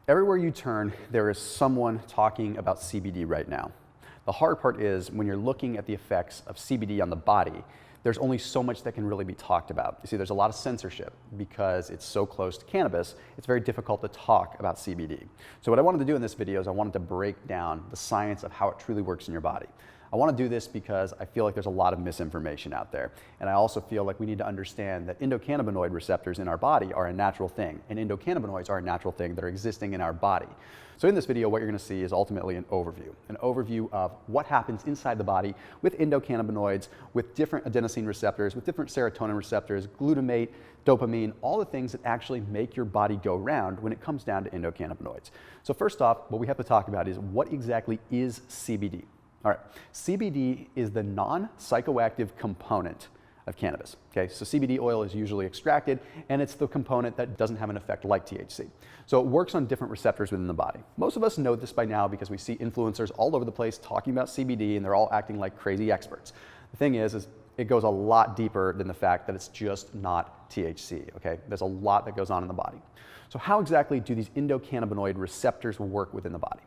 Everywhere you turn, there is someone talking about CBD right now. The hard part is when you're looking at the effects of CBD on the body, there's only so much that can really be talked about. You see, there's a lot of censorship because it's so close to cannabis, it's very difficult to talk about CBD. So what I wanted to do in this video is I wanted to break down the science of how it truly works in your body. I want to do this because I feel like there's a lot of misinformation out there. And I also feel like we need to understand that endocannabinoid receptors in our body are a natural thing, and endocannabinoids are a natural thing that are existing in our body. So in this video, what you're going to see is ultimately an overview of what happens inside the body with endocannabinoids, with different adenosine receptors, with different serotonin receptors, glutamate, dopamine, all the things that actually make your body go round when it comes down to endocannabinoids. So first off, what we have to talk about is what exactly is CBD? All right, CBD is the non-psychoactive component of cannabis. Okay, so CBD oil is usually extracted, and it's the component that doesn't have an effect like THC. So it works on different receptors within the body. Most of us know this by now because we see influencers all over the place talking about CBD, and they're all acting like crazy experts. The thing is it goes a lot deeper than the fact that it's just not THC. Okay, there's a lot that goes on in the body. So how exactly do these endocannabinoid receptors work within the body?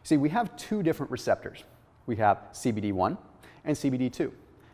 See, we have two different receptors. We have CBD1 and CBD2.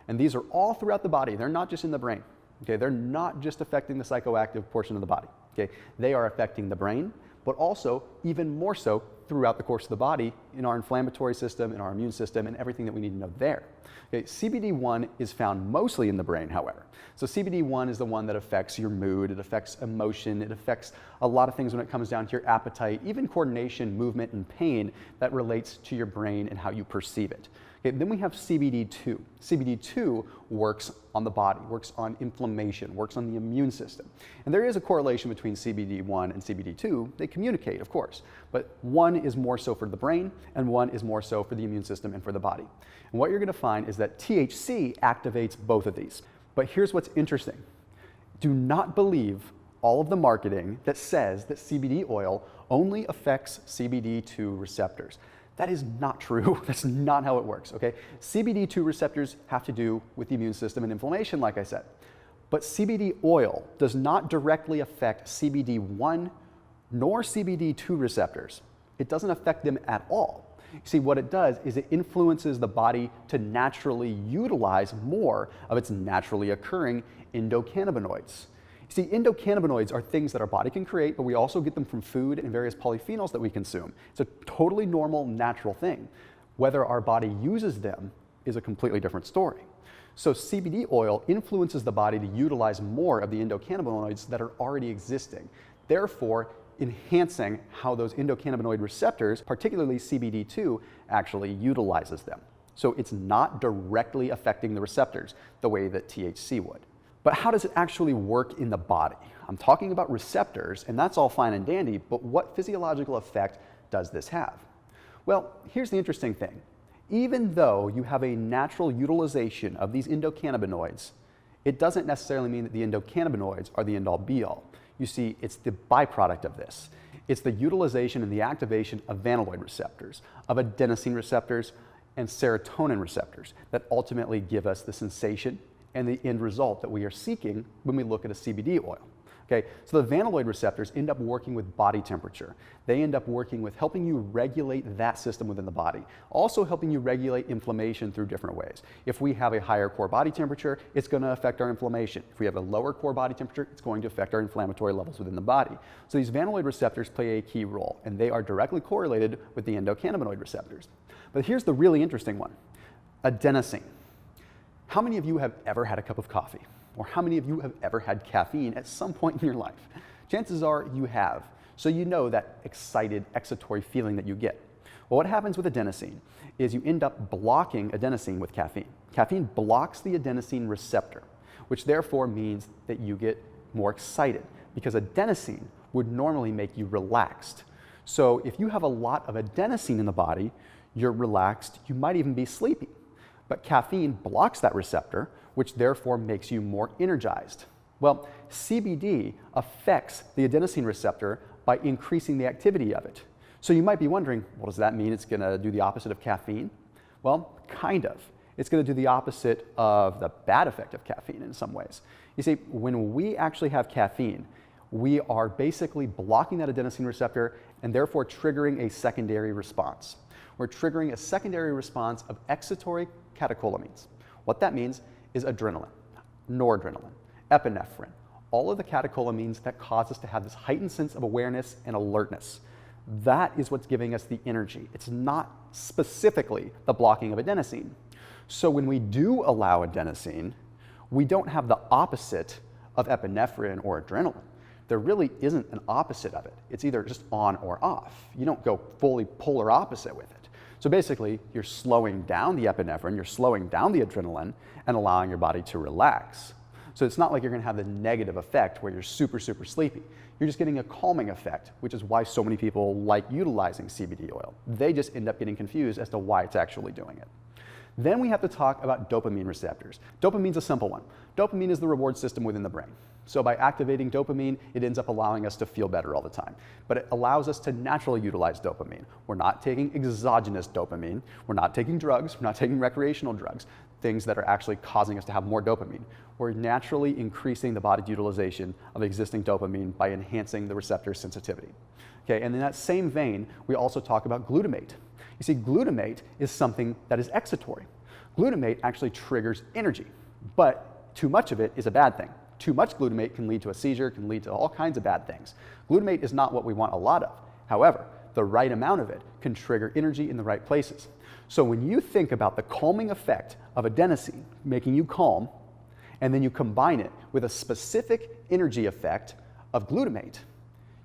And these are all throughout the body. They're not just in the brain. Okay? They're not just affecting the psychoactive portion of the body. Okay? They are affecting the brain, but also even more so throughout the course of the body in our inflammatory system, in our immune system, and everything that we need to know there. Okay? CBD1 is found mostly in the brain, however. So CBD1 is the one that affects your mood, it affects emotion, it affects a lot of things when it comes down to your appetite, even coordination, movement, and pain that relates to your brain and how you perceive it. Okay, then we have CBD2. CBD2 works on the body, works on inflammation, works on the immune system. And there is a correlation between CBD1 and CBD2. They communicate, of course, but one is more so for the brain and one is more so for the immune system and for the body. And what you're going to find is that THC activates both of these. But here's what's interesting. Do not believe all of the marketing that says that CBD oil only affects CBD2 receptors. That is not true. That's not how it works, okay? CBD2 receptors have to do with the immune system and inflammation, like I said. But CBD oil does not directly affect CBD1 nor CBD2 receptors. It doesn't affect them at all. See, what it does is it influences the body to naturally utilize more of its naturally occurring endocannabinoids. See, endocannabinoids are things that our body can create, but we also get them from food and various polyphenols that we consume. It's a totally normal, natural thing. Whether our body uses them is a completely different story. So CBD oil influences the body to utilize more of the endocannabinoids that are already existing, therefore enhancing how those endocannabinoid receptors, particularly CBD2, actually utilizes them. So it's not directly affecting the receptors the way that THC would. But how does it actually work in the body? I'm talking about receptors, and that's all fine and dandy, but what physiological effect does this have? Well, here's the interesting thing. Even though you have a natural utilization of these endocannabinoids, it doesn't necessarily mean that the endocannabinoids are the end-all be-all. You see, it's the byproduct of this. It's the utilization and the activation of vanilloid receptors, of adenosine receptors, and serotonin receptors that ultimately give us the sensation and the end result that we are seeking when we look at a CBD oil. Okay, so the vanilloid receptors end up working with body temperature. They end up working with helping you regulate that system within the body, also helping you regulate inflammation through different ways. If we have a higher core body temperature, it's going to affect our inflammation. If we have a lower core body temperature, it's going to affect our inflammatory levels within the body. So these vanilloid receptors play a key role, and they are directly correlated with the endocannabinoid receptors. But here's the really interesting one, adenosine. How many of you have ever had a cup of coffee? Or how many of you have ever had caffeine at some point in your life? Chances are you have. So you know that excited, excitatory feeling that you get. Well, what happens with adenosine is you end up blocking adenosine with caffeine. Caffeine blocks the adenosine receptor, which therefore means that you get more excited because adenosine would normally make you relaxed. So if you have a lot of adenosine in the body, you're relaxed, you might even be sleepy. But caffeine blocks that receptor, which therefore makes you more energized. Well, CBD affects the adenosine receptor by increasing the activity of it. So you might be wondering, well, does that mean it's going to do the opposite of caffeine? Well, kind of. It's going to do the opposite of the bad effect of caffeine in some ways. You see, when we actually have caffeine, we are basically blocking that adenosine receptor and therefore triggering a secondary response. We're triggering a secondary response of excitatory catecholamines. What that means is adrenaline, noradrenaline, epinephrine, all of the catecholamines that cause us to have this heightened sense of awareness and alertness. That is what's giving us the energy. It's not specifically the blocking of adenosine. So when we do allow adenosine, we don't have the opposite of epinephrine or adrenaline. There really isn't an opposite of it. It's either just on or off. You don't go fully polar opposite with it. So basically, you're slowing down the epinephrine, you're slowing down the adrenaline, and allowing your body to relax. So it's not like you're going to have the negative effect where you're super, super sleepy. You're just getting a calming effect, which is why so many people like utilizing CBD oil. They just end up getting confused as to why it's actually doing it. Then we have to talk about dopamine receptors. Dopamine's a simple one. Dopamine is the reward system within the brain. So by activating dopamine, it ends up allowing us to feel better all the time. But it allows us to naturally utilize dopamine. We're not taking exogenous dopamine. We're not taking drugs. We're not taking recreational drugs, things that are actually causing us to have more dopamine. We're naturally increasing the body's utilization of existing dopamine by enhancing the receptor sensitivity. Okay, and in that same vein, we also talk about glutamate. You see, glutamate is something that is excitatory. Glutamate actually triggers energy, but too much of it is a bad thing. Too much glutamate can lead to a seizure, can lead to all kinds of bad things. Glutamate is not what we want a lot of. However, the right amount of it can trigger energy in the right places. So when you think about the calming effect of adenosine, making you calm, and then you combine it with a specific energy effect of glutamate,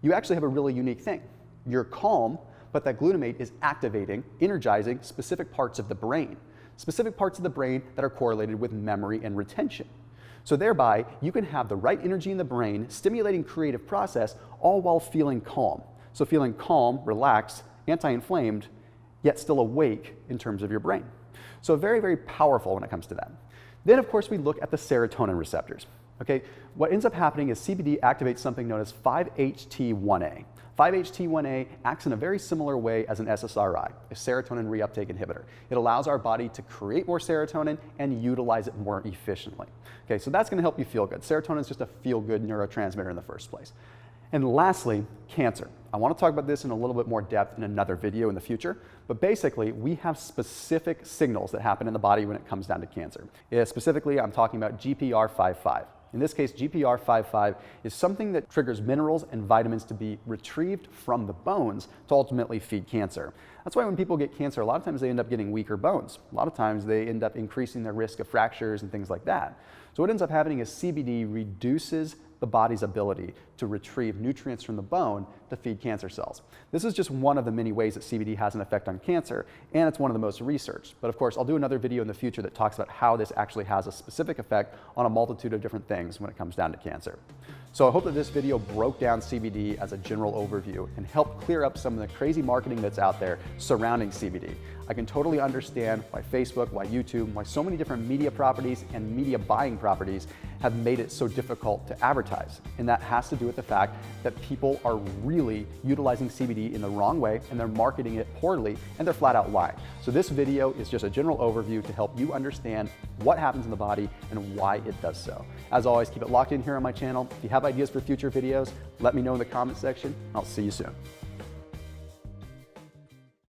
you actually have a really unique thing. You're calm, but that glutamate is activating, energizing specific parts of the brain that are correlated with memory and retention. So thereby, you can have the right energy in the brain, stimulating creative process, all while feeling calm. So feeling calm, relaxed, anti-inflamed, yet still awake in terms of your brain. So very, very powerful when it comes to that. Then, of course, we look at the serotonin receptors. Okay, what ends up happening is CBD activates something known as 5-HT1A. 5-HT1A acts in a very similar way as an SSRI, a serotonin reuptake inhibitor. It allows our body to create more serotonin and utilize it more efficiently. Okay, so that's going to help you feel good. Serotonin is just a feel-good neurotransmitter in the first place. And lastly, cancer. I want to talk about this in a little bit more depth in another video in the future, but basically we have specific signals that happen in the body when it comes down to cancer. Specifically, I'm talking about GPR55. In this case, GPR55 is something that triggers minerals and vitamins to be retrieved from the bones to ultimately feed cancer. That's why when people get cancer, a lot of times they end up getting weaker bones. A lot of times they end up increasing their risk of fractures and things like that. So what ends up happening is CBD reduces the body's ability to retrieve nutrients from the bone to feed cancer cells. This is just one of the many ways that CBD has an effect on cancer, and it's one of the most researched. But of course, I'll do another video in the future that talks about how this actually has a specific effect on a multitude of different things when it comes down to cancer. So I hope that this video broke down CBD as a general overview and helped clear up some of the crazy marketing that's out there surrounding CBD. I can totally understand why Facebook, why YouTube, why so many different media properties and media buying properties have made it so difficult to advertise. And that has to do with the fact that people are really utilizing CBD in the wrong way, and they're marketing it poorly, and they're flat out lying. So this video is just a general overview to help you understand what happens in the body and why it does so. As always, keep it locked in here on my channel. If you have ideas for future videos, let me know in the comment section. I'll see you soon.